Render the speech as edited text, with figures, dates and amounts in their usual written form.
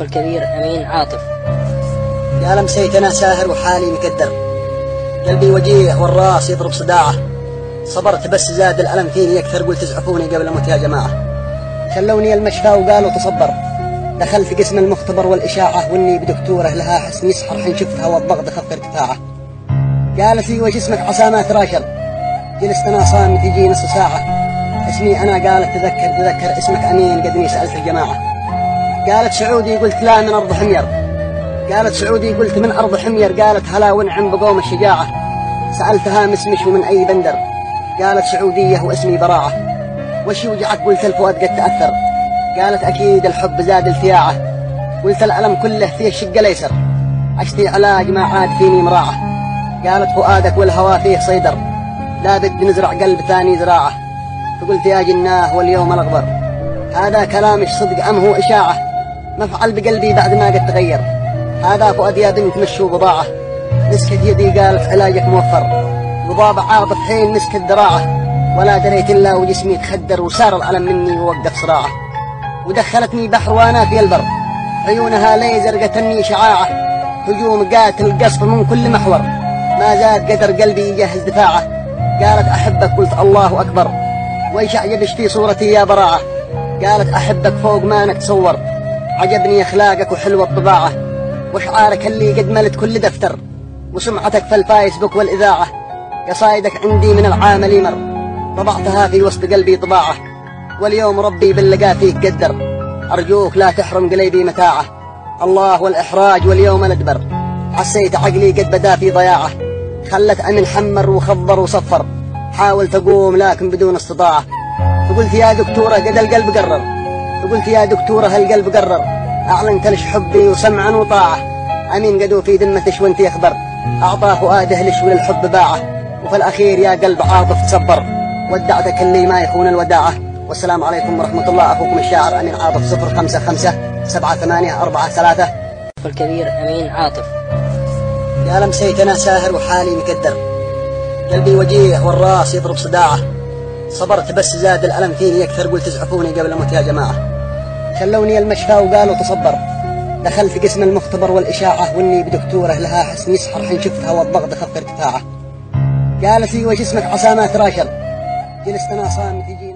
الكبير أمين عاطف. يا لمسيت أنا ساهر وحالي مكدر، قلبي وجيع والراس يضرب صداعه، صبرت بس زاد الألم فيني يكثر، قلت اسعفوني قبل موت يا جماعة. خلوني المشفى وقالوا تصبر، دخلت قسم المختبر والإشاعة، وإني بدكتورة لها حسن يسحر حين شفتها والضغط خف ارتفاعه. قالت لي وش اسمك؟ عسى ما تراشر. جلست أنا صامت يجي نص ساعة. اسمي أنا. قالت تذكر اسمك أمين، قدني سألت الجماعة. قالت سعودي، قلت لا من أرض حمير. قالت سعودي، قلت من أرض حمير. قالت هلا ونعم بقوم الشجاعة. سألتها مسمش ومن أي بندر. قالت سعودية واسمي براعة. وش يوجعك؟ قلت الفؤاد قد تأثر. قالت أكيد الحب زاد التياعه. قلت الألم كله فيه الشق الأيسر، أشتي علاج ما عاد فيني مراعة. قالت فؤادك والهوى فيه صيدر، لابد نزرع قلب ثاني زراعة. فقلت يا جناه واليوم الأغبر، هذا كلامش صدق أم هو إشاعة؟ مفعل بقلبي بعد ما قد تغير، هذا فؤاد يا بنت مشوا بضاعة. مسكت يدي قالت علاجك موفر، وضاب عاطف حين مسكت ذراعه، ولا دريت إلا وجسمي تخدر، وسار الألم مني ووقف صراعه. ودخلتني بحر وانا في البر، عيونها ليزر قتلني شعاعه، هجوم قاتل قصف من كل محور، ما زاد قدر قلبي يجهز دفاعه. قالت أحبك، قلت الله أكبر، ويش أعجبش في صورتي يا براعة. قالت أحبك فوق ما نتصور، عجبني أخلاقك وحلوة الطباعة، وشعارك اللي قد ملت كل دفتر، وسمعتك في الفايسبوك والإذاعة. قصايدك عندي من العامل مر، طبعتها في وسط قلبي طباعة، واليوم ربي باللقاء فيك قدر، أرجوك لا تحرم قلبي متاعه. الله والإحراج واليوم ندبر، حسيت عقلي قد بدا في ضياعه، خلت أمن حمر وخضر وصفر، حاول تقوم لكن بدون استطاعة. فقلت يا دكتورة قد القلب قرر، فقلت يا دكتورة هالقلب قرر، أعلنت لش حبي وسمعا وطاعة، أمين قدو في ذمتش وانت يخبر، أعطاه فؤاده لش وللحب باعه، وفي الأخير يا قلب عاطف تصبر، ودعتك اللي ما يخون الوداعة. والسلام عليكم ورحمة الله. أخوكم الشاعر أمين عاطف. 055-7843. الكبير أمين عاطف. يا لمسيت أنا ساهر وحالي مكدر، قلبي وجيع والراس يضرب صداعه، صبرت بس زاد الألم فيني يكثر، قلت اسعفوني قبل موت يا جماعة. خلوني المشفى وقالوا تصبر، دخلت قسم المختبر والإشاعة، وإني بدكتورة لها حسن يسحر حين شفتها والضغط خف ارتفاعه. قالت لي وش اسمك؟ عسى ما تراشر. جلست أنا صامت يجي